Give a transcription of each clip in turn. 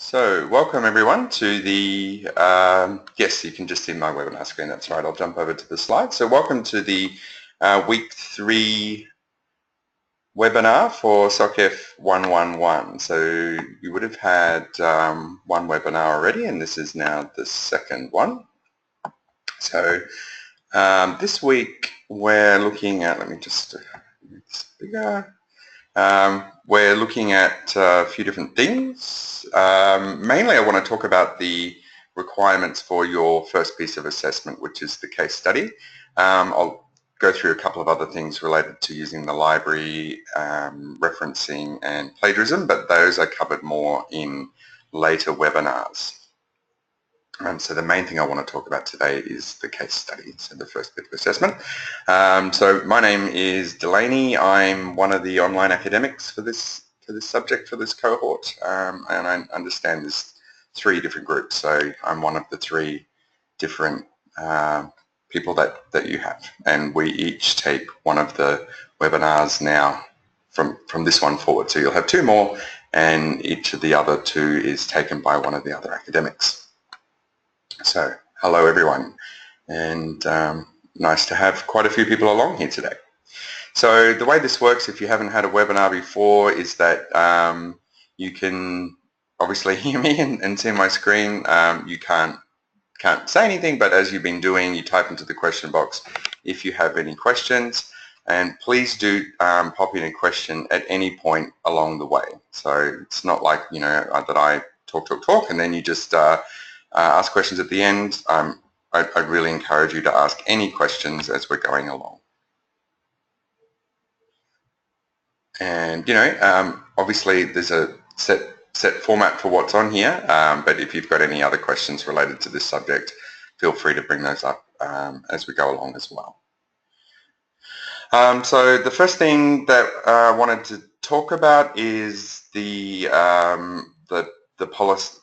So welcome everyone to the, yes, you can just see my webinar screen, that's right. I'll jump over to the slide. So welcome to the week 3 webinar for SOCF111. So you would have had one webinar already, and this is now the second one. So this week we're looking at, let me just make this bigger. We're looking at a few different things. Mainly I want to talk about the requirements for your first piece of assessment, which is the case study. I'll go through a couple of other things related to using the library, referencing and plagiarism, but those are covered more in later webinars. So the main thing I want to talk about today is the case study, so the first bit of assessment. So my name is Delaney. I'm one of the online academics for this subject, for this cohort, and I understand there's 3 different groups. So I'm one of the 3 different people that you have, and we each take one of the webinars now from this one forward. So you'll have 2 more, and each of the other 2 is taken by one of the other academics. So, hello everyone, and nice to have quite a few people along here today. So the way this works, if you haven't had a webinar before, is that you can obviously hear me and see my screen. You can't say anything, but as you've been doing, you type into the question box if you have any questions, and please do pop in a question at any point along the way. So it's not like, you know, that I talk and then you just ask questions at the end. I'd really encourage you to ask any questions as we're going along. And, you know, obviously there's a set format for what's on here, but if you've got any other questions related to this subject, feel free to bring those up as we go along as well. So the first thing that I wanted to talk about is the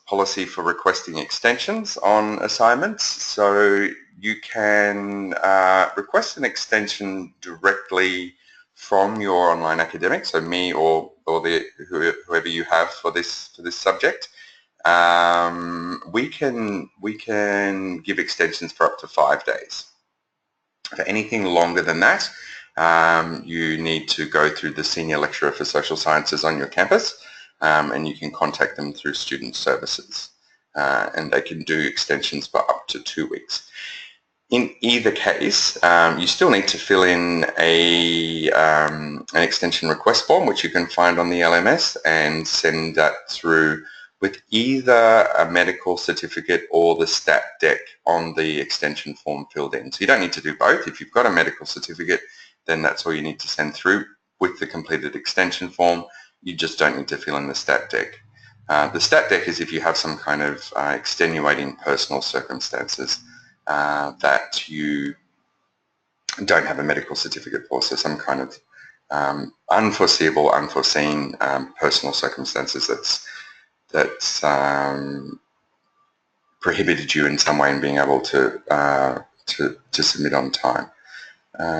policy for requesting extensions on assignments. So you can request an extension directly from your online academic, so me or whoever you have for this subject. We can give extensions for up to 5 days. For anything longer than that, you need to go through the Senior Lecturer for Social Sciences on your campus, and you can contact them through Student Services, and they can do extensions for up to 2 weeks. In either case, you still need to fill in an extension request form, which you can find on the LMS, and send that through with either a medical certificate or the stat deck on the extension form filled in. So you don't need to do both. If you've got a medical certificate, then that's all you need to send through with the completed extension form. You just don't need to fill in the stat deck. The stat deck is if you have some kind of extenuating personal circumstances that you don't have a medical certificate for, so some kind of unforeseeable, unforeseen personal circumstances that's prohibited you in some way in being able to submit on time.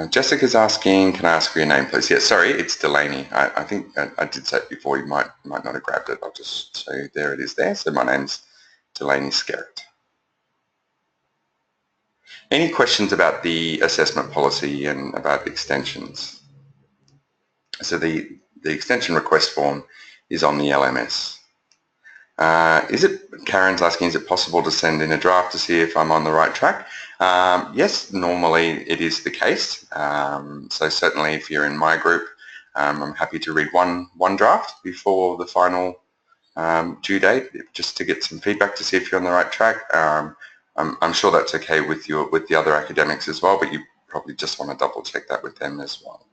Jessica's asking, can I ask for your name, please? Yeah, sorry, it's Delaney. I think I did say it before. You might not have grabbed it. I'll just show you. There it is there. So my name's Delaney Skerritt. Any questions about the assessment policy and about extensions? So the extension request form is on the LMS. Karen's asking, is it possible to send in a draft to see if I'm on the right track? Yes, normally it is the case. So certainly if you're in my group, I'm happy to read one draft before the final due date, just to get some feedback to see if you're on the right track. I'm sure that's okay with the other academics as well, but you probably just want to double check that with them as well.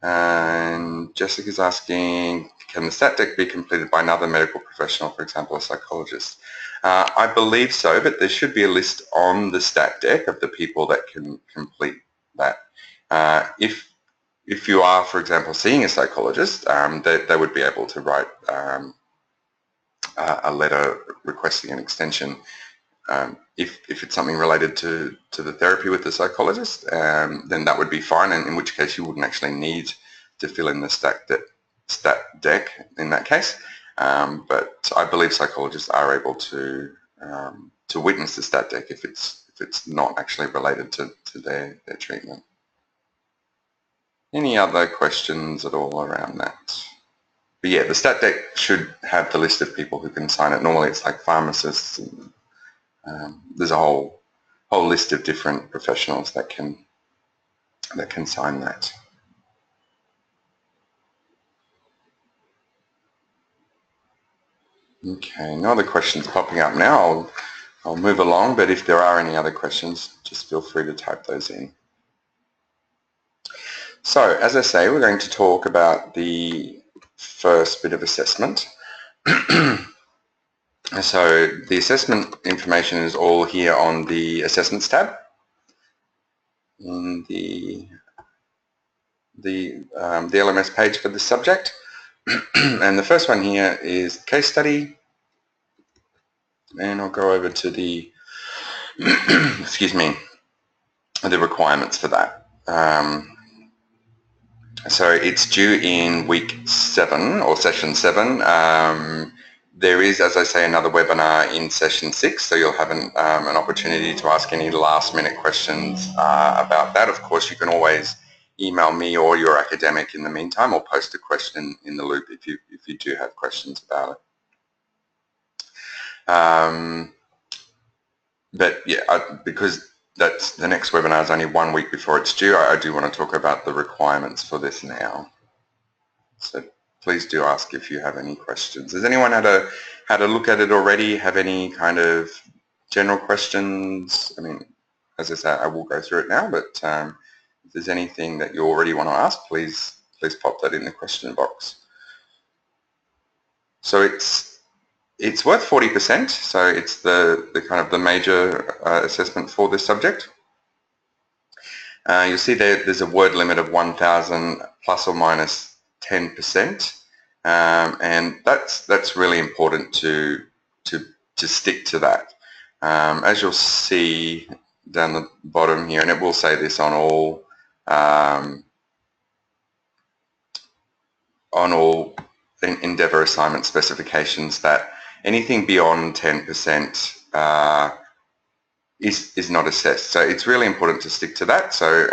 And Jessica's asking, can the stat deck be completed by another medical professional, for example, a psychologist? I believe so, but there should be a list on the stat deck of the people that can complete that. If you are, for example, seeing a psychologist, they would be able to write a letter requesting an extension. If it's something related to the therapy with the psychologist, then that would be fine, and in which case you wouldn't actually need to fill in the stat deck in that case. but I believe psychologists are able to witness the stat dec if it's not actually related to their treatment. Any other questions at all around that? But yeah, the stat dec should have the list of people who can sign it. Normally it's like pharmacists and there's a whole list of different professionals that can sign that. Okay, no other questions popping up now. I'll move along, but if there are any other questions, just feel free to type those in. So, as I say, we're going to talk about the first bit of assessment. So the assessment information is all here on the Assessments tab in the LMS page for this subject. And the first one here is case study. And I'll go over to the, excuse me, the requirements for that. So it's due in week 7 or session 7. There is, as I say, another webinar in session 6, so you'll have an opportunity to ask any last minute questions about that. Of course, you can always email me or your academic in the meantime, or post a question in the loop if you do have questions about it. But yeah, because that's the next webinar is only 1 week before it's due, I do want to talk about the requirements for this now. So please do ask if you have any questions. Has anyone had a look at it already? Have any kind of general questions? I mean, as I say, I will go through it now, but if there's anything that you already want to ask, please pop that in the question box. So it's worth 40%, so it's the kind of the major assessment for this subject. You'll see there's a word limit of 1,000 plus or minus 10%, and that's really important to stick to that. As you'll see down the bottom here, and it will say this on all Endeavour assignment specifications, that anything beyond 10% is not assessed. So it's really important to stick to that. So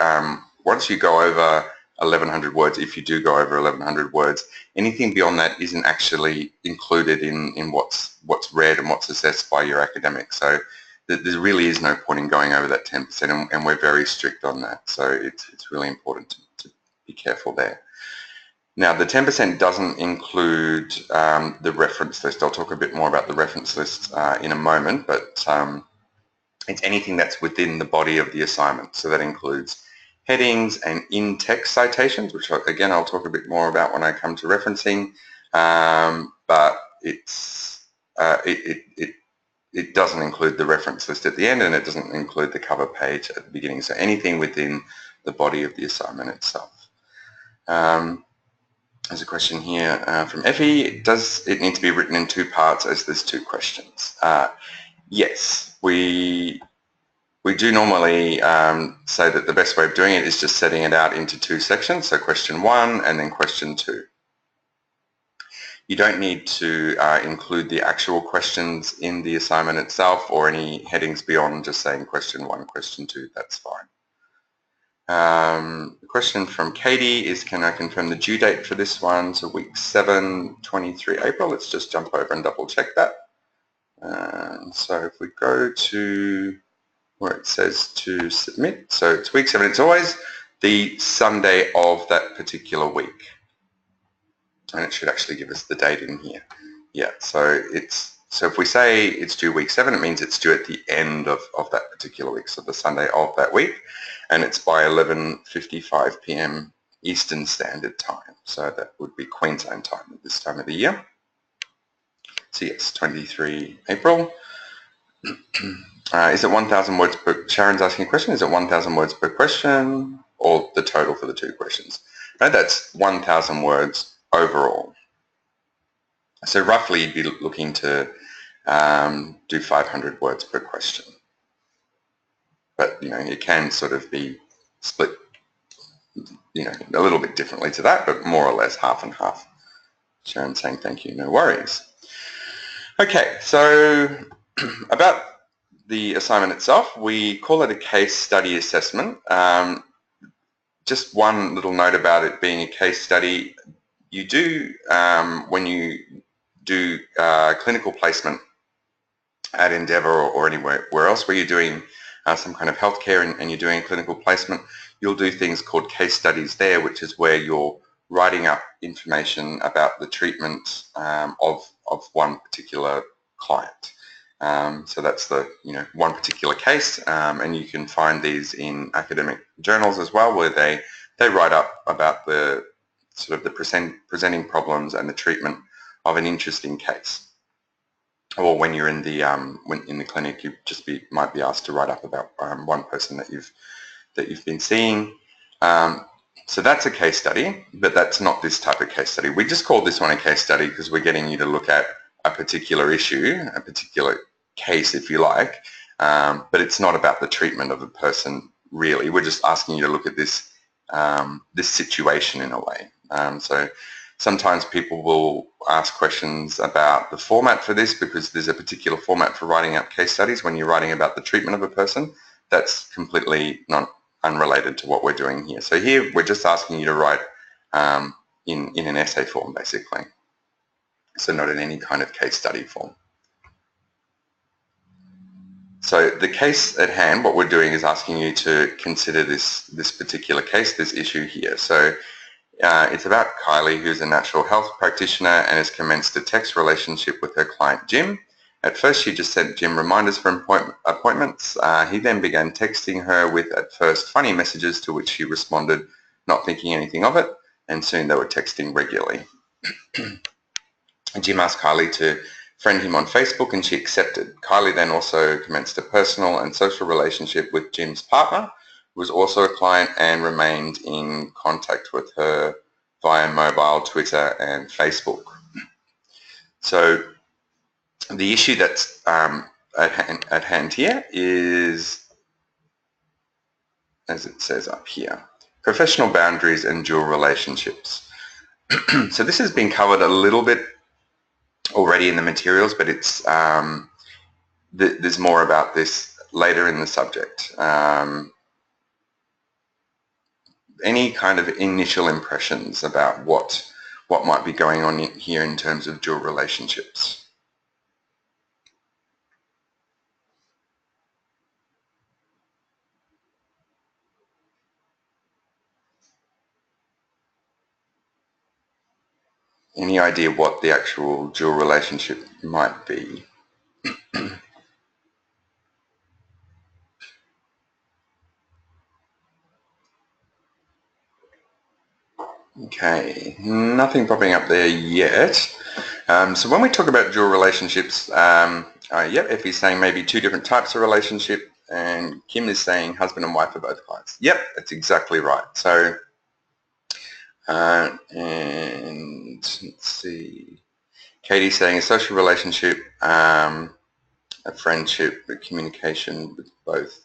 once you go over 1,100 words, if you do go over 1,100 words, anything beyond that isn't actually included in what's read and what's assessed by your academic. So there really is no point in going over that 10%, and we're very strict on that. So it's really important to be careful there. Now, the 10% doesn't include the reference list. I'll talk a bit more about the reference list in a moment, but it's anything that's within the body of the assignment. So that includes headings and in-text citations, which again I'll talk a bit more about when I come to referencing. But it doesn't include the reference list at the end, and it doesn't include the cover page at the beginning. So anything within the body of the assignment itself. There's a question here from Effie. Does it need to be written in 2 parts as there's 2 questions? Yes, we do normally say that the best way of doing it is just setting it out into 2 sections, so question 1 and then question 2. You don't need to include the actual questions in the assignment itself or any headings beyond just saying question 1, question 2, that's fine. The question from Katie is, can I confirm the due date for this one? So week 7, 23 April. Let's just jump over and double check that. So if we go to where it says to submit, so it's week 7. It's always the Sunday of that particular week. And it should actually give us the date in here. Yeah, so if we say it's due week 7, it means it's due at the end of that particular week, so the Sunday of that week, and it's by 11:55 p.m. Eastern Standard Time. So that would be Queensland time at this time of the year. So yes, 23 April. Is it 1,000 words per, Sharon's asking a question, is it 1,000 words per question or the total for the 2 questions? No, that's 1,000 words overall. So roughly you'd be looking to do 500 words per question. But, you know, it can sort of be split, you know, a little bit differently to that, but more or less half and half. Sharon saying thank you, no worries. Okay, so about the assignment itself, we call it a case study assessment. Just one little note about it being a case study. You do, when you do clinical placement at Endeavour or anywhere else where you're doing some kind of healthcare and you're doing clinical placement, you'll do things called case studies there, which is where you're writing up information about the treatment of one particular client. So that's the one particular case, and you can find these in academic journals as well, where they write up about the sort of the presenting problems and the treatment of an interesting case. Or when you're in the clinic, you might be asked to write up about one person that you've been seeing. So that's a case study, but that's not this type of case study. We just call this one a case study because we're getting you to look at a particular issue, a particular case, if you like, but it's not about the treatment of a person really. We're just asking you to look at this this situation in a way. So sometimes people will ask questions about the format for this because there's a particular format for writing out case studies when you're writing about the treatment of a person. That's completely unrelated to what we're doing here. So here we're just asking you to write in an essay form basically. So not in any kind of case study form. So the case at hand, what we're doing is asking you to consider this particular case, this issue here. So it's about Kylie, who's a natural health practitioner and has commenced a text relationship with her client Jim. At first she just sent Jim reminders for appointments. He then began texting her with at first funny messages to which she responded not thinking anything of it, and soon they were texting regularly. Jim asked Kylie to friend him on Facebook and she accepted. Kylie then also commenced a personal and social relationship with Jim's partner, who was also a client, and remained in contact with her via mobile, Twitter and Facebook. So the issue that's at hand here is, as it says up here, professional boundaries and dual relationships. So this has been covered a little bit already in the materials, but it's there's more about this later in the subject. Any kind of initial impressions about what might be going on here in terms of dual relationships? Any idea what the actual dual relationship might be? Okay, nothing popping up there yet. So when we talk about dual relationships, yep, Effie's saying maybe two different types of relationship, and Kim is saying husband and wife are both clients. Yep, that's exactly right. So, and let's see, Katie's saying a social relationship, a friendship, a communication with both.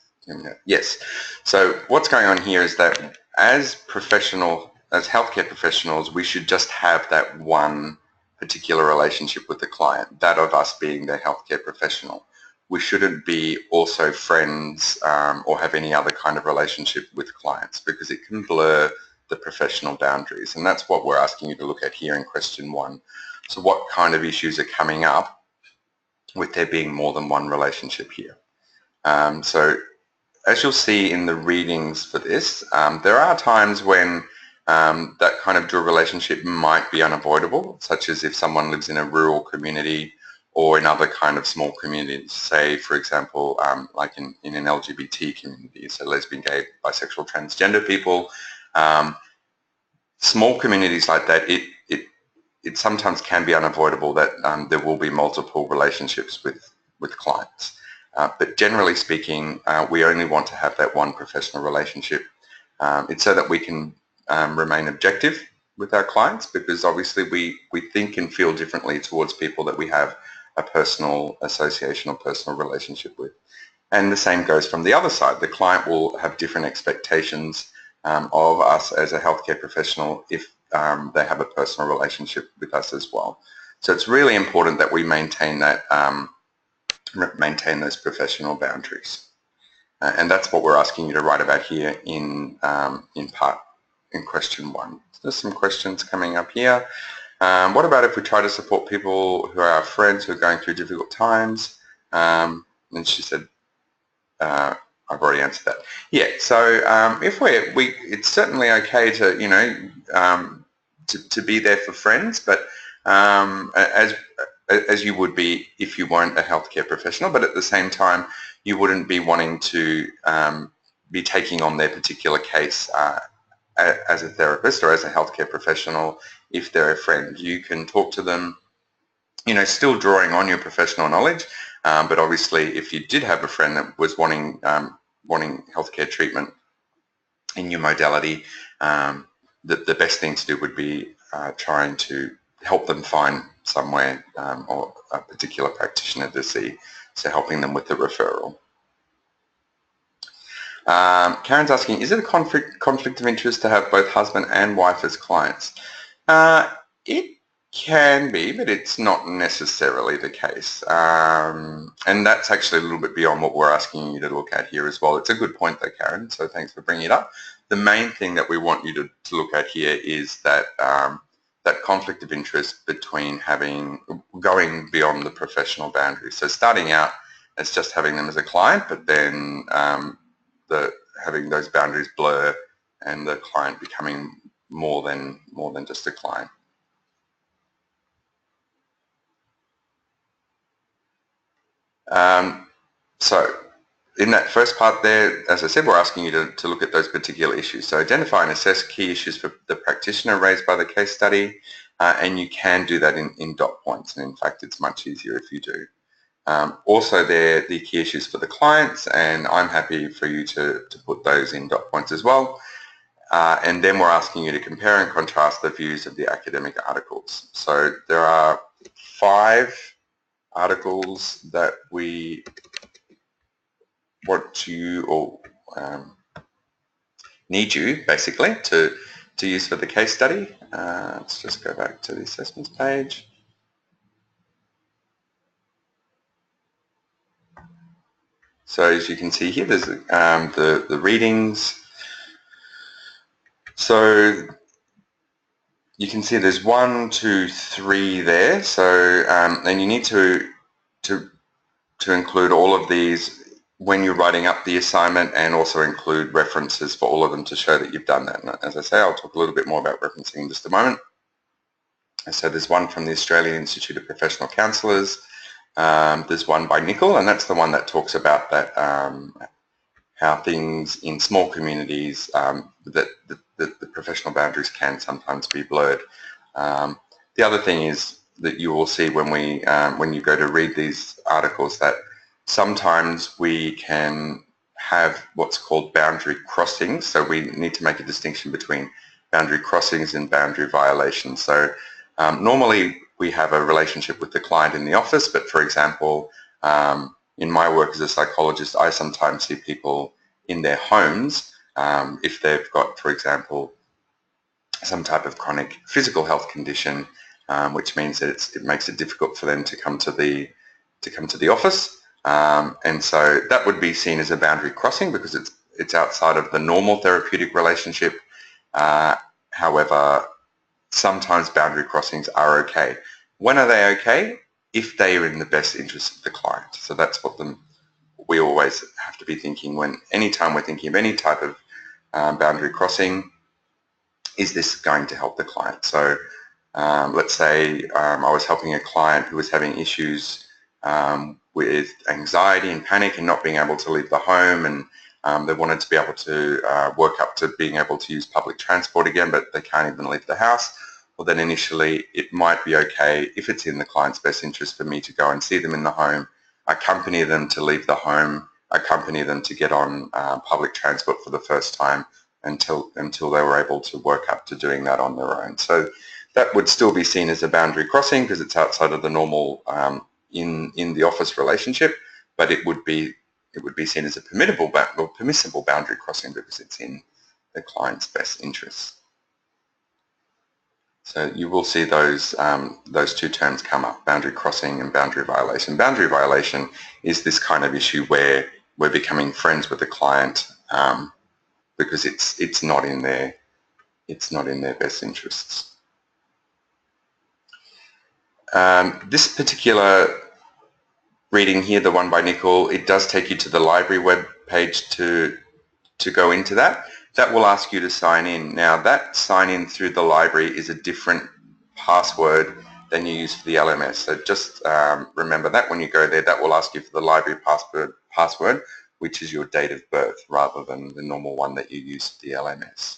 Yes. So what's going on here is that as healthcare professionals, we should just have that one particular relationship with the client, that of us being the healthcare professional. We shouldn't be also friends or have any other kind of relationship with clients, because it can blur the professional boundaries. And that's what we're asking you to look at here in question 1. So what kind of issues are coming up with there being more than one relationship here? So as you'll see in the readings for this, there are times when that kind of dual relationship might be unavoidable, such as if someone lives in a rural community or in other kind of small communities, say, for example, like in an LGBT community, so lesbian, gay, bisexual, transgender people. Small communities like that, it sometimes can be unavoidable that there will be multiple relationships with clients. But generally speaking, we only want to have that one professional relationship. It's so that we can remain objective with our clients, because obviously we think and feel differently towards people that we have a personal association or personal relationship with. And the same goes from the other side. The client will have different expectations of us as a healthcare professional if they have a personal relationship with us as well. So it's really important that we maintain that, maintain those professional boundaries. And that's what we're asking you to write about here in question 1. There's some questions coming up here. What about if we try to support people who are our friends who are going through difficult times? And she said, I've already answered that. Yeah, so if it's certainly okay to, you know, to be there for friends, but as you would be if you weren't a healthcare professional, but at the same time, you wouldn't be wanting to be taking on their particular case as a therapist or as a healthcare professional. If they're a friend, you can talk to them, you know, still drawing on your professional knowledge, but obviously if you did have a friend that was wanting healthcare treatment in your modality, the best thing to do would be trying to help them find somewhere or a particular practitioner to see, so helping them with the referral. Karen's asking, is it a conflict of interest to have both husband and wife as clients? It can be, but it's not necessarily the case. And that's actually a little bit beyond what we're asking you to look at here as well. It's a good point though, Karen, so thanks for bringing it up. The main thing that we want you to look at here is that that conflict of interest between going beyond the professional boundaries. So starting out as just having them as a client, but then having those boundaries blur and the client becoming more than just a client. So in that first part there, as I said, we're asking you to look at those particular issues. So identify and assess key issues for the practitioner raised by the case study, and you can do that in dot points, and in fact it's much easier if you do. Also they're the key issues for the clients, and I'm happy for you to put those in dot points as well. And then we're asking you to compare and contrast the views of the academic articles. So there are 5 articles that we want you, or need you basically to use for the case study. Let's just go back to the assessments page. So as you can see here, there's the readings. So you can see there's 1, 2, 3 there. So and you need to include all of these when you're writing up the assignment, and also include references for all of them to show that you've done that. And as I say, I'll talk a little bit more about referencing in just a moment. So there's one from the Australian Institute of Professional Counsellors. There's one by Nickel, and that's the one that talks about that how things in small communities, that the professional boundaries can sometimes be blurred. The other thing is that you will see when you go to read these articles, that sometimes we can have what's called boundary crossings. So we need to make a distinction between boundary crossings and boundary violations. So normally we have a relationship with the client in the office, but for example, in my work as a psychologist, I sometimes see people in their homes if they've got, for example, some type of chronic physical health condition, which means that it makes it difficult for them to come to the office. And so that would be seen as a boundary crossing because it's outside of the normal therapeutic relationship. However, sometimes boundary crossings are okay. When are they okay? If they are in the best interest of the client. So that's what we always have to be thinking anytime we're thinking of any type of boundary crossing. Is this going to help the client? So let's say I was helping a client who was having issues with anxiety and panic and not being able to leave the home, and they wanted to be able to work up to being able to use public transport again, but they can't even leave the house. Well, then initially it might be okay, if it's in the client's best interest, for me to go and see them in the home, accompany them to leave the home, accompany them to get on public transport for the first time until they were able to work up to doing that on their own. So that would still be seen as a boundary crossing because it's outside of the normal in the office relationship, but it would be seen as a permissible boundary crossing because it's in the client's best interests. So you will see those two terms come up, boundary crossing and boundary violation. Boundary violation is this kind of issue where we're becoming friends with the client because it's not in their best interests. This particular reading here, the one by Nicole, it does take you to the library web page to go into that. That will ask you to sign in. Now that sign in through the library is a different password than you use for the LMS. So just remember that when you go there, that will ask you for the library password, which is your date of birth rather than the normal one that you use for the LMS.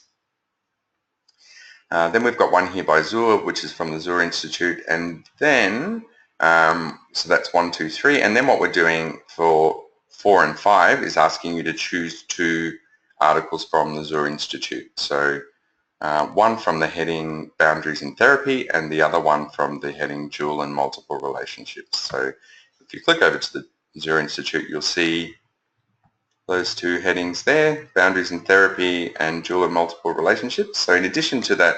Then we've got one here by Zur, which is from the Zur Institute, and then so that's 1, 2, 3, and then what we're doing for 4 and 5 is asking you to choose 2 articles from the Zur Institute. So one from the heading Boundaries in Therapy and the other one from the heading Dual and Multiple Relationships. So if you click over to the Zur Institute, you'll see those 2 headings there, Boundaries in Therapy and Dual and Multiple Relationships. So in addition to that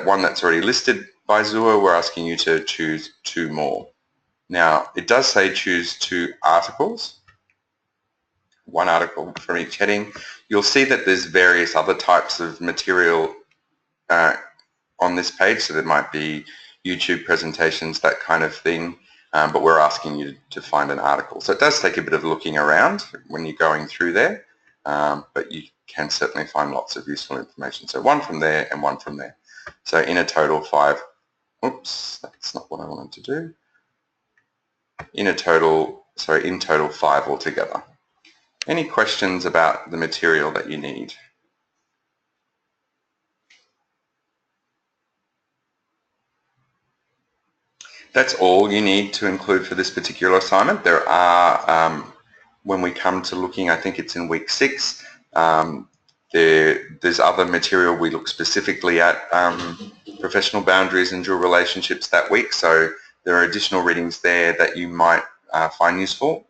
one that's already listed by Zur, we're asking you to choose 2 more. Now it does say choose 2 articles, 1 article from each heading. You'll see that there's various other types of material on this page, so there might be YouTube presentations, that kind of thing, but we're asking you to find an article. So it does take a bit of looking around when you're going through there, but you can certainly find lots of useful information. So 1 from there and 1 from there. So in a total 5, oops, that's not what I wanted to do. In total 5 altogether. Any questions about the material that you need? That's all you need to include for this particular assignment. There are, when we come to looking, I think it's in week 6, there's other material we look specifically at professional boundaries and dual relationships that week, so there are additional readings there that you might find useful.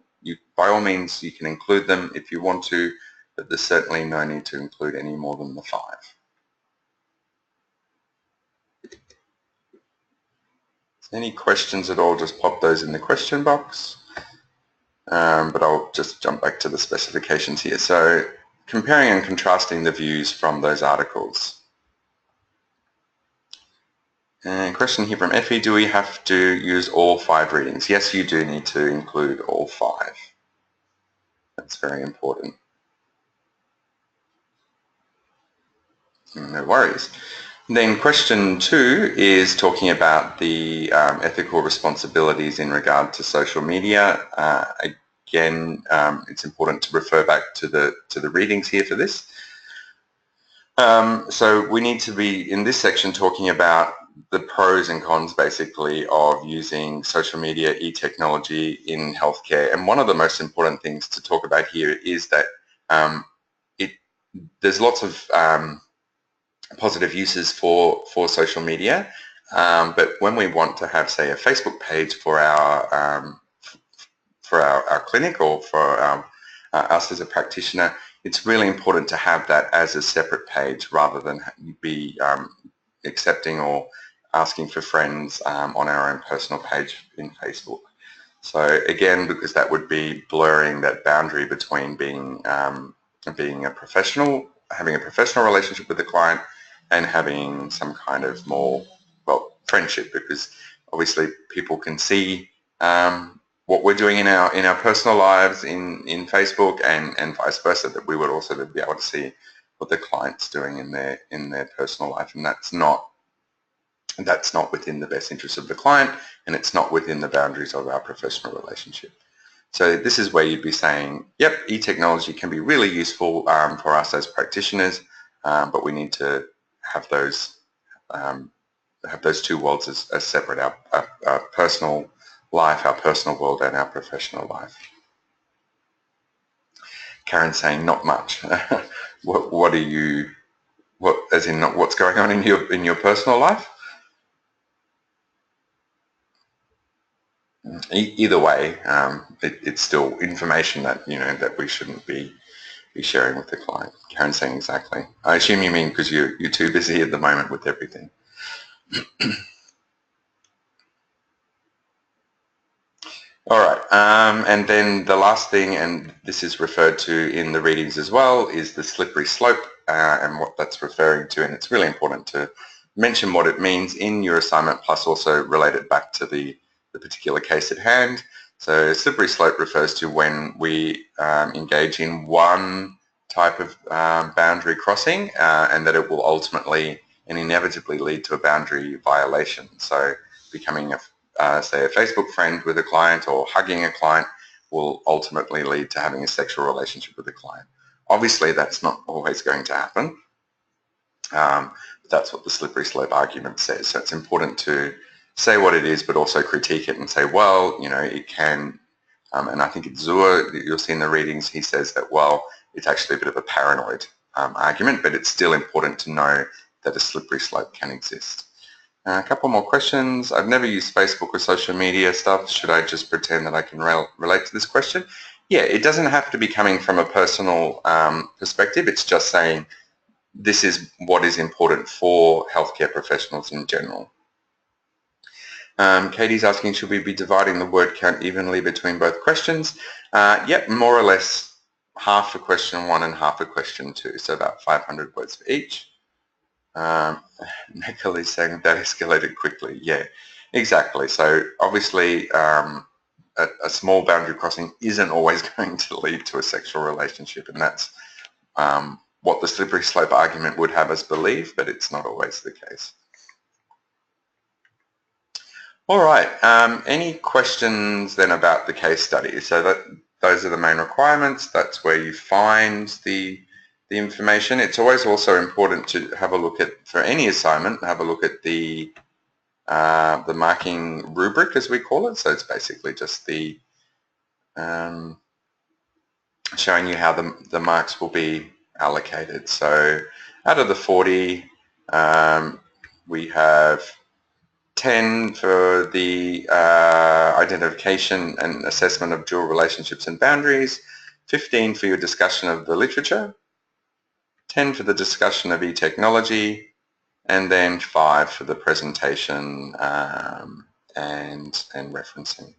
By all means, you can include them if you want to, but there's certainly no need to include any more than the 5. Any questions at all, just pop those in the question box. But I'll just jump back to the specifications here. So comparing and contrasting the views from those articles. And question here from Effie, do we have to use all 5 readings? Yes, you do need to include all 5. That's very important. No worries. Then question 2 is talking about the ethical responsibilities in regard to social media. Again, it's important to refer back to the readings here for this. So we need to be in this section talking about the pros and cons basically of using social media, e-technology in healthcare. And one of the most important things to talk about here is that there's lots of positive uses for social media, but when we want to have, say, a Facebook page for our clinic or for us as a practitioner, it's really important to have that as a separate page rather than be accepting or asking for friends on our own personal page in Facebook. So again, because that would be blurring that boundary between being a professional, having a professional relationship with the client, and having some kind of more, well, friendship, because obviously people can see what we're doing in our personal lives in Facebook, and vice versa, that we would also be able to see what the client's doing in their personal life, and that's not within the best interest of the client, and it's not within the boundaries of our professional relationship. So this is where you'd be saying, yep, e-technology can be really useful for us as practitioners, but we need to have those 2 worlds as separate, our personal life, our personal world, and our professional life. Karen's saying not much. What are you? What, as in, what's going on in your personal life? Either way, it's still information that that we shouldn't be sharing with the client. Karen's saying exactly. I assume you mean because you're too busy at the moment with everything. All right, and then the last thing, and this is referred to in the readings as well, is the slippery slope and what that's referring to, and it's really important to mention what it means in your assignment, plus also relate it back to the particular case at hand. So slippery slope refers to when we engage in one type of boundary crossing and that it will ultimately and inevitably lead to a boundary violation. So becoming say a Facebook friend with a client or hugging a client will ultimately lead to having a sexual relationship with a client. Obviously that's not always going to happen. That's what the slippery slope argument says. So it's important to say what it is, but also critique it and say, well, you know, it can, and I think it's Zur, you'll see in the readings, he says that, well, it's actually a bit of a paranoid argument, but it's still important to know that a slippery slope can exist. A couple more questions. I've never used Facebook or social media stuff. Should I just pretend that I can relate to this question? Yeah, it doesn't have to be coming from a personal perspective. It's just saying this is what is important for healthcare professionals in general. Katie's asking, should we be dividing the word count evenly between both questions? Yep, more or less half for question 1 and half for question 2, so about 500 words for each. Nicole is saying that escalated quickly. Yeah, exactly. So obviously a small boundary crossing isn't always going to lead to a sexual relationship, and that's what the slippery slope argument would have us believe, but it's not always the case. All right, any questions then about the case study? So those are the main requirements. That's where you find the information. It's always also important to have a look at, for any assignment, have a look at the marking rubric, as we call it. So it's basically just the showing you how the marks will be allocated. So out of the 40, we have 10 for the identification and assessment of dual relationships and boundaries, 15 for your discussion of the literature, 10 for the discussion of e-technology, and then 5 for the presentation and referencing.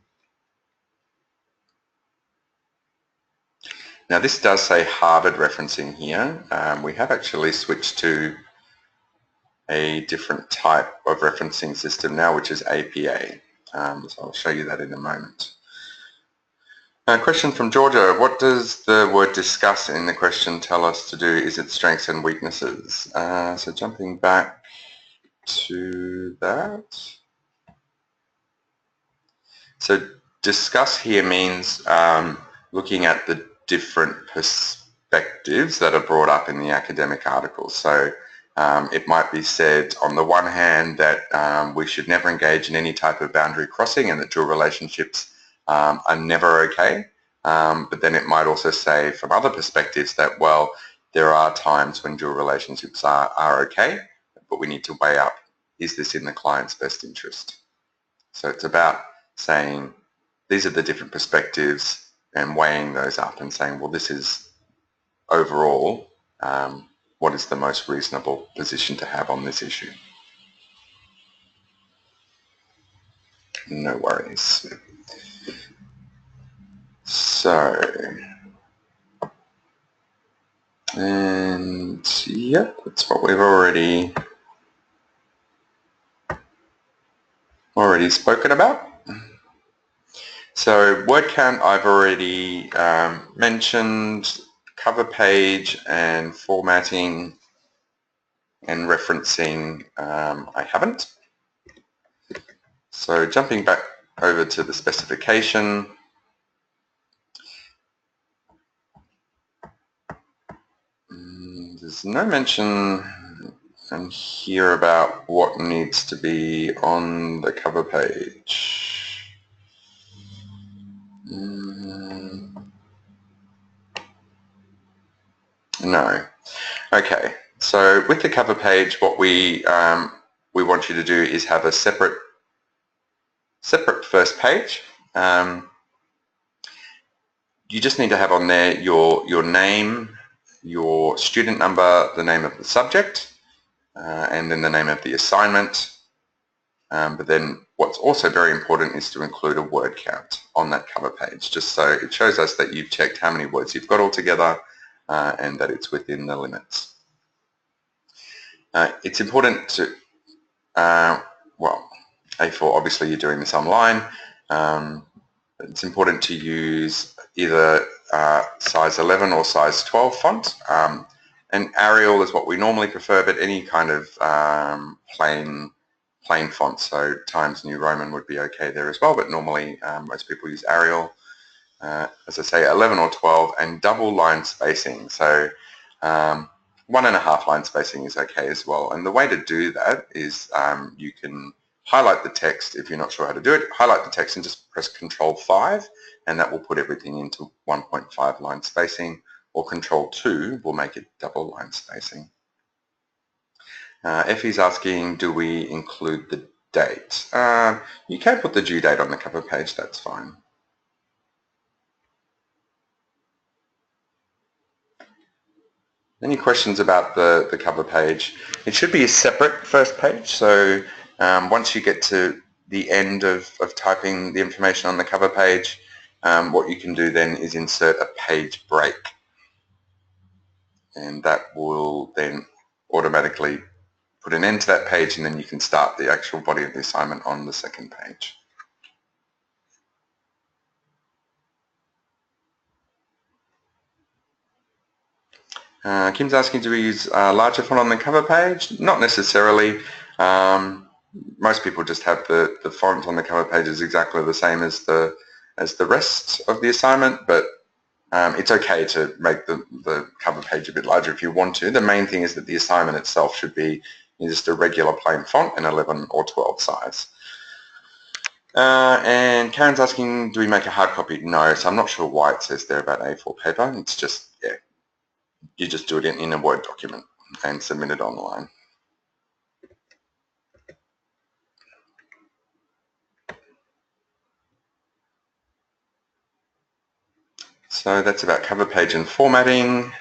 Now this does say Harvard referencing here. We have actually switched to a different type of referencing system now, which is APA. So I'll show you that in a moment. A question from Georgia. What does the word discuss in the question tell us to do? Is it strengths and weaknesses? So jumping back to that. So discuss here means looking at the different perspectives that are brought up in the academic articles. So it might be said on the one hand that we should never engage in any type of boundary crossing and that dual relationships are never okay. But then it might also say from other perspectives that, well, there are times when dual relationships are okay, but we need to weigh up, is this in the client's best interest? So it's about saying these are the different perspectives and weighing those up and saying, well, this is overall what is the most reasonable position to have on this issue. No worries. So, and yep, that's what we've already spoken about. So word count I've already mentioned, cover page and formatting and referencing I haven't. So jumping back over to the specification, there's no mention in here about what needs to be on the cover page. No. Okay. So with the cover page, what we want you to do is have a separate first page. You just need to have on there your name, your student number, the name of the subject, and then the name of the assignment, But then what's also very important is to include a word count on that cover page, just so it shows us that you've checked how many words you've got altogether and that it's within the limits. It's important to, well, A4, obviously you're doing this online. It's important to use either size 11 or size 12 font. And Arial is what we normally prefer, but any kind of plain font, so Times New Roman would be okay there as well, but normally most people use Arial. As I say, 11 or 12, and double line spacing. So 1.5 line spacing is okay as well. And the way to do that is you can highlight the text if you're not sure how to do it. Highlight the text and just press Control 5, and that will put everything into 1.5 line spacing, or Control 2 will make it double line spacing. Effie's asking, do we include the date? You can put the due date on the cover page, that's fine. Any questions about the cover page? It should be a separate first page, so once you get to the end of typing the information on the cover page, what you can do then is insert a page break, and that will then automatically put an end to that page, and then you can start the actual body of the assignment on the second page. Kim's asking, do we use larger font on the cover page? Not necessarily. Most people just have the font on the cover page is exactly the same as the rest of the assignment, but it's okay to make the cover page a bit larger if you want to. The main thing is that the assignment itself should be just a regular plain font, an 11 or 12 size. And Karen's asking, do we make a hard copy? No, so I'm not sure why it says there about A4 paper. It's just, yeah, you just do it in a Word document and submit it online. So that's about cover page and formatting,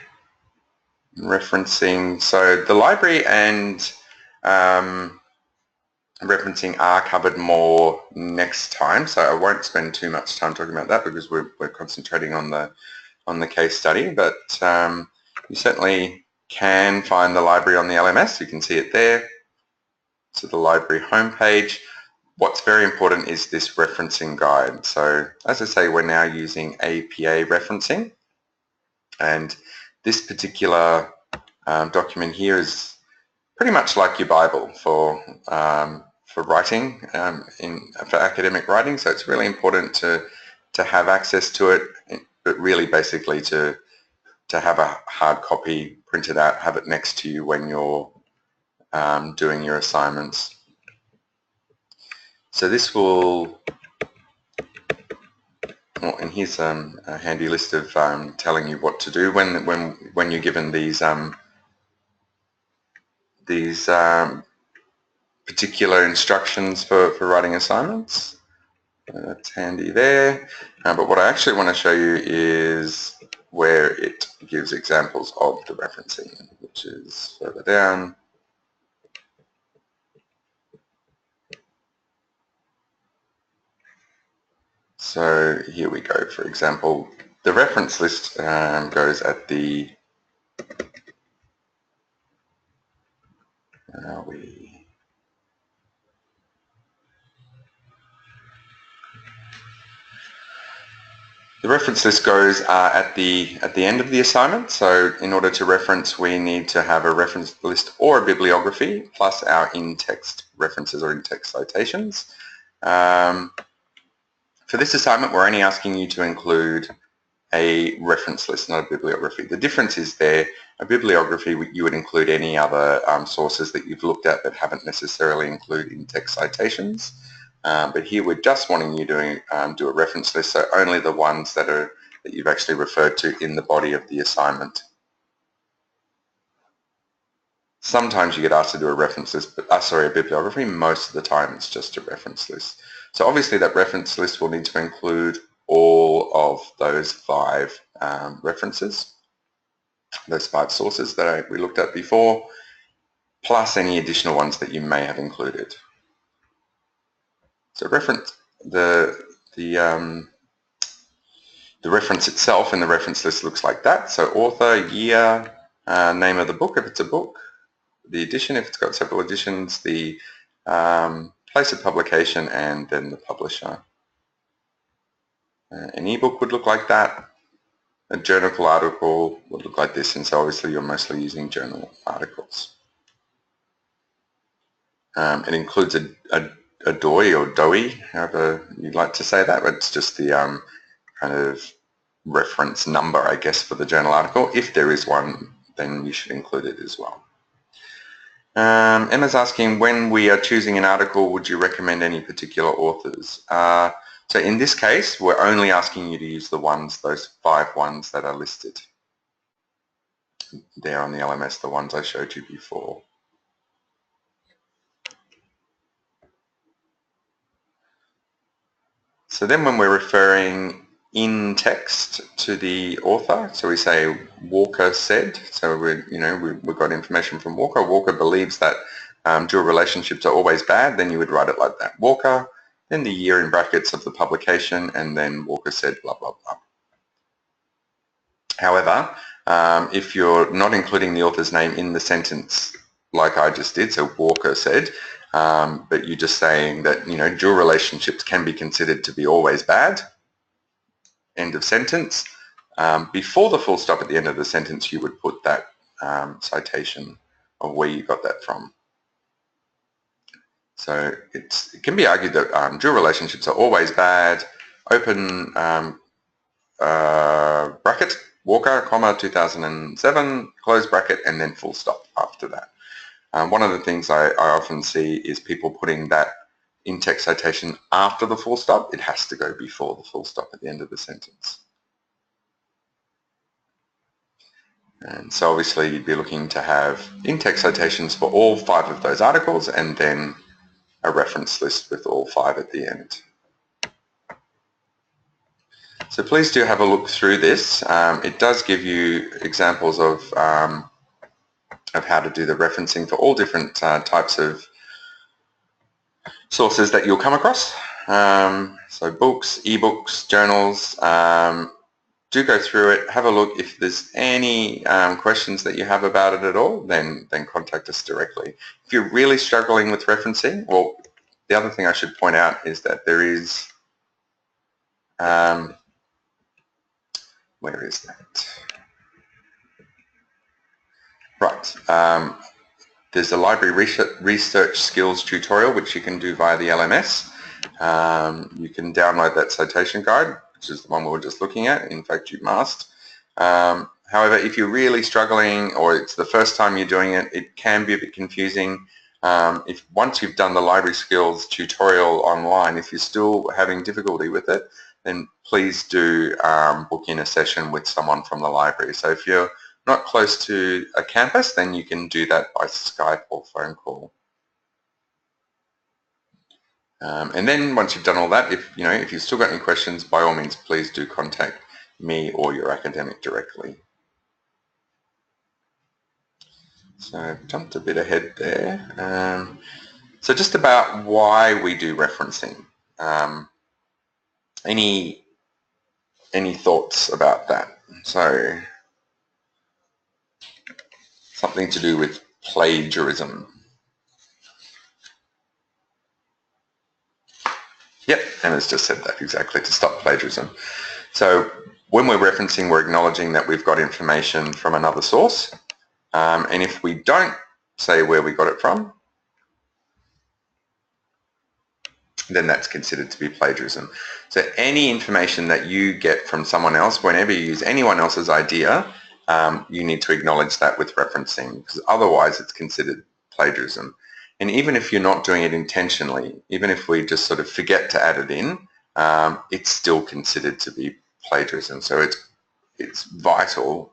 referencing. So the library and referencing are covered more next time, so I won't spend too much time talking about that because we're concentrating on the case study, but you certainly can find the library on the LMS. You can see it there. So the library homepage. What's very important is this referencing guide. So as I say, we're now using APA referencing, and this particular document here is pretty much like your Bible for writing, for academic writing. So it's really important to have access to it, but really basically to have a hard copy printed out, have it next to you when you're doing your assignments. So this will, and here's a handy list of telling you what to do when you're given these particular instructions for writing assignments. That's handy there. But what I actually want to show you is where it gives examples of the referencing, which is further down. So here we go. For example, the reference list goes at the The reference list goes at the end of the assignment. So in order to reference, we need to have a reference list or a bibliography plus our in-text references or in-text citations. For this assignment, we're only asking you to include a reference list, not a bibliography. The difference is there, a bibliography, you would include any other sources that you've looked at that haven't necessarily included in-text citations. But here we're just wanting you to do a reference list, so only the ones that you've actually referred to in the body of the assignment. Sometimes you get asked to do a reference list, but a bibliography. Most of the time it's just a reference list. So obviously that reference list will need to include all of those 5 references, those 5 sources that we looked at before, plus any additional ones that you may have included. So the reference itself in the reference list looks like that. So author, year, name of the book if it's a book, the edition if it's got several editions, the place of publication, and then the publisher. An ebook would look like that. A journal article would look like this, and so obviously you're mostly using journal articles. It includes a DOI or DOI, however you'd like to say that, but it's just the kind of reference number, I guess, for the journal article. If there is one, then you should include it as well. Emma's asking, when we are choosing an article, would you recommend any particular authors? So in this case, we're only asking you to use the ones, those 5 ones that are listed there on the LMS, the ones I showed you before. So then when we're referring in text to the author, so we say Walker said, so we've got information from Walker. Walker believes that dual relationships are always bad, then you would write it like that. Walker, then the year in brackets of the publication, and then Walker said blah, blah, blah. However, if you're not including the author's name in the sentence like I just did, so Walker said, but you're just saying that dual relationships can be considered to be always bad, end of sentence. Before the full stop at the end of the sentence, you would put that citation of where you got that from. So it can be argued that dual relationships are always bad, open bracket, Walker, comma, 2007, close bracket, and then full stop after that. One of the things I often see is people putting that in-text citation after the full stop. It has to go before the full stop at the end of the sentence. And so obviously you'd be looking to have in-text citations for all 5 of those articles and then a reference list with all 5 at the end. So please do have a look through this. It does give you examples of how to do the referencing for all different types of sources that you'll come across. So books, ebooks, journals. Do go through it, have a look. If there's any questions that you have about it at all, then contact us directly. If you're really struggling with referencing, well, the other thing I should point out is that there is, where is that? Right. There's a library research skills tutorial which you can do via the LMS. You can download that citation guide, which is the one we were just looking at. In fact, you must. However, if you're really struggling or it's the first time you're doing it, it can be a bit confusing. If once you've done the library skills tutorial online, if you're still having difficulty with it, then please do book in a session with someone from the library. So if you're not close to a campus, then you can do that by Skype or phone call. And then once you've done all that, if you've still got any questions, by all means, please do contact me or your academic directly. So I've jumped a bit ahead there. So just about why we do referencing. Any thoughts about that? So something to do with plagiarism. Yep, Emma's just said that exactly, to stop plagiarism. So when we're referencing, we're acknowledging that we've got information from another source. And if we don't say where we got it from, then that's considered to be plagiarism. So any information that you get from someone else, whenever you use anyone else's idea, you need to acknowledge that with referencing, because otherwise it's considered plagiarism. And even if you're not doing it intentionally, even if we just sort of forget to add it in, it's still considered to be plagiarism. So it's vital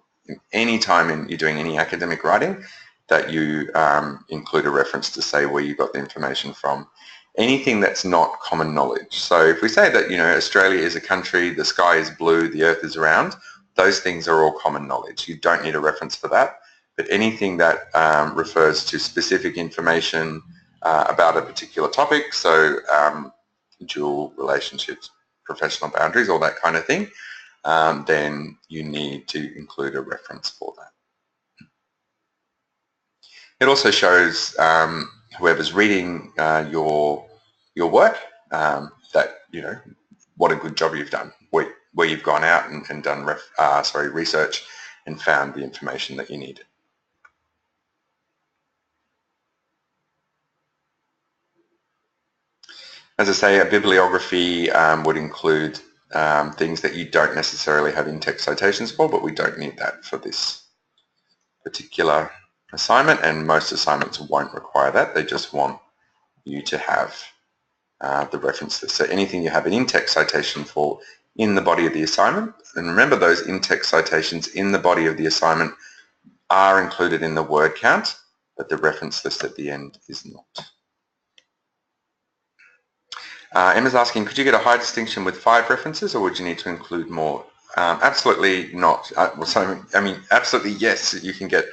any time you're doing any academic writing that you include a reference to say where you got the information from. Anything that's not common knowledge. So if we say that Australia is a country, the sky is blue, the earth is round, those things are all common knowledge. You don't need a reference for that. But anything that refers to specific information about a particular topic, so dual relationships, professional boundaries, all that kind of thing, then you need to include a reference for that. It also shows whoever's reading your work that, you know, what a good job you've done, where you've gone out and done research and found the information that you needed. As I say, a bibliography would include things that you don't necessarily have in-text citations for, but we don't need that for this particular assignment, and most assignments won't require that. They just want you to have the reference list. So anything you have an in-text citation for in the body of the assignment, and remember those in-text citations in the body of the assignment are included in the word count, but the reference list at the end is not. Emma's asking, could you get a high distinction with 5 references, or would you need to include more? Absolutely not. Absolutely yes, you can get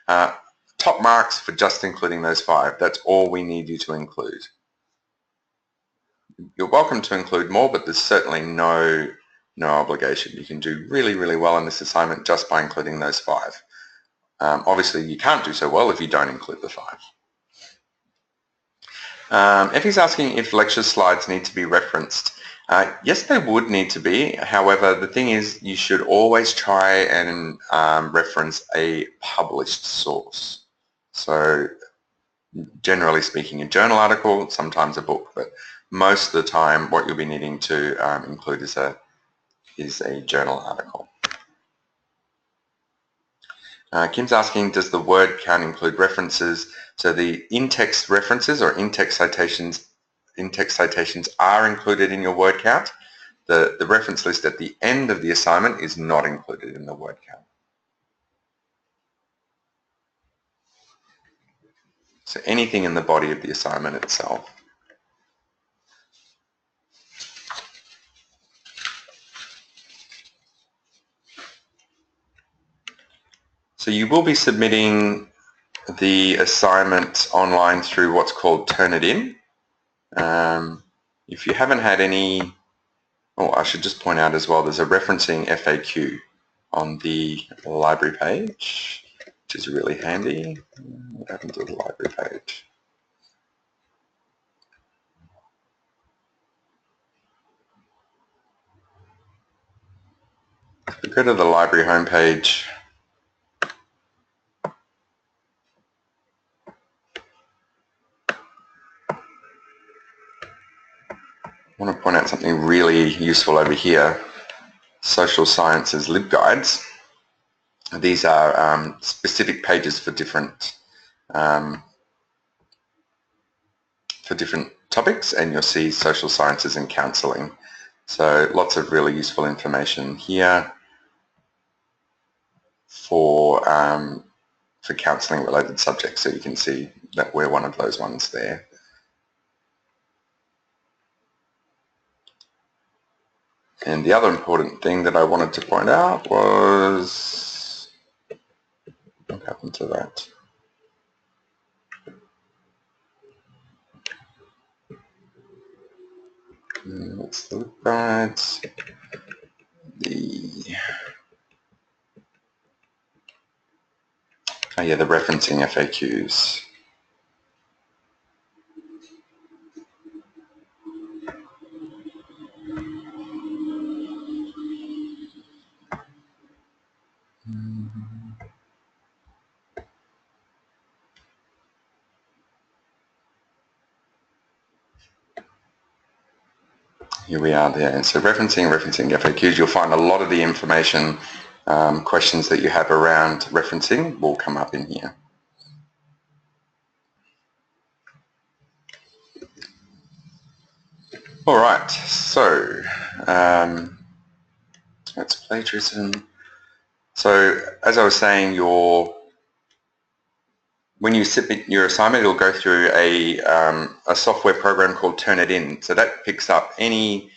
top marks for just including those 5. That's all we need you to include. You're welcome to include more, but there's certainly no obligation. You can do really, really well in this assignment just by including those 5. Obviously, you can't do so well if you don't include the 5. Effie's asking if lecture slides need to be referenced. Yes, they would need to be. However, the thing is, you should always try and reference a published source. So generally speaking, a journal article, sometimes a book, but most of the time what you'll be needing to include is a journal article. Kim's asking, does the word count include references? So the in-text references or in-text citations are included in your word count. The reference list at the end of the assignment is not included in the word count. So anything in the body of the assignment itself. So you will be submitting the assignment online through what's called Turnitin. If you haven't had any, I should just point out as well, there's a referencing FAQ on the library page, which is really handy. What happened to the library page? If we go to the library homepage, I want to point out something really useful over here. Social Sciences LibGuides. These are specific pages for different topics, and you'll see social sciences and counselling. So lots of really useful information here for counselling related subjects. So you can see that we're one of those ones there. And the other important thing that I wanted to point out was, what happened to that? What's the guides? The referencing FAQs. Here we are there. And so referencing FAQs, you'll find a lot of the information, questions that you have around referencing will come up in here. All right, so that's plagiarism. So as I was saying, when you submit your assignment, it'll go through a software program called Turnitin. So that picks up any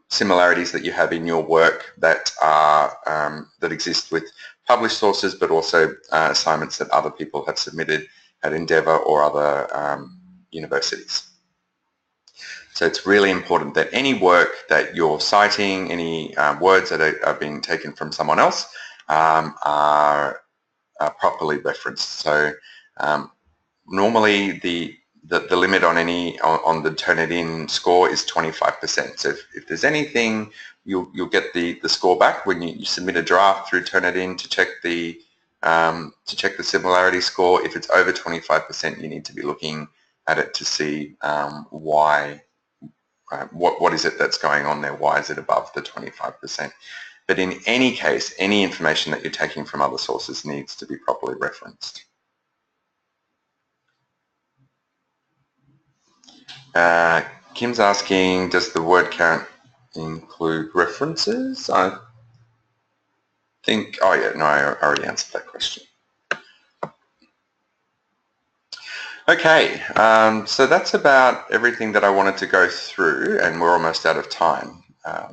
similarities that you have in your work that exist with published sources, but also assignments that other people have submitted at Endeavour or other universities. So it's really important that any work that you're citing, any words that are being taken from someone else are properly referenced. So normally the limit on on the Turnitin score is 25%. So if there's anything, you'll get the score back when you submit a draft through Turnitin to check the similarity score. If it's over 25%, you need to be looking at it to see why. What is it that's going on there? Why is it above the 25%? But in any case, any information that you're taking from other sources needs to be properly referenced. Kim's asking, does the word count include references? I think, oh yeah, no, I already answered that question. Okay, so that's about everything that I wanted to go through, and we're almost out of time.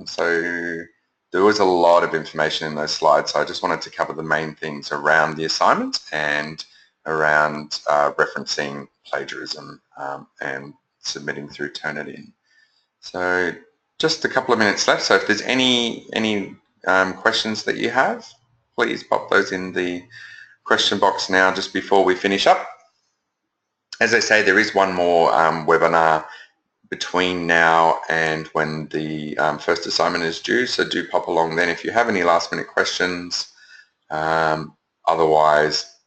So there was a lot of information in those slides, so I just wanted to cover the main things around the assignment and around referencing plagiarism and submitting through Turnitin. So just a couple of minutes left, so if there's any questions that you have, please pop those in the question box now just before we finish up. As I say, there is one more webinar between now and when the first assignment is due, so do pop along then if you have any last minute questions. Otherwise,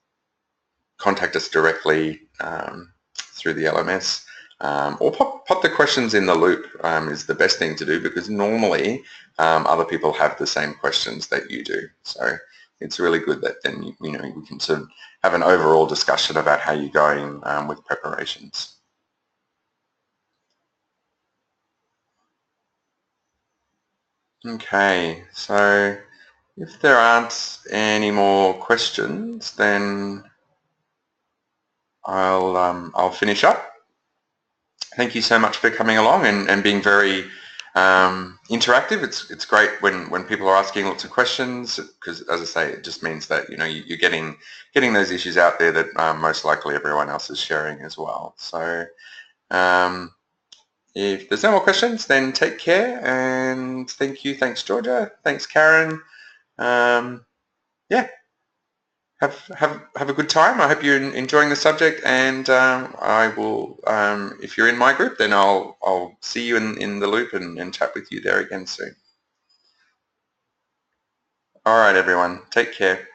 contact us directly through the LMS, or pop the questions in the loop is the best thing to do, because normally other people have the same questions that you do. So it's really good that then we can sort of have an overall discussion about how you're going with preparations. Okay, so if there aren't any more questions, then I'll finish up. Thank you so much for coming along and being very interactive. It's great when people are asking lots of questions, because, as I say, it just means that you're getting those issues out there that most likely everyone else is sharing as well. So if there's no more questions, then take care, and thank you. Thanks, Georgia. Thanks, Karen. Yeah. Have a good time. I hope you're enjoying the subject, and I will, if you're in my group, then I'll see you in the loop and chat with you there again soon. All right, everyone. Take care.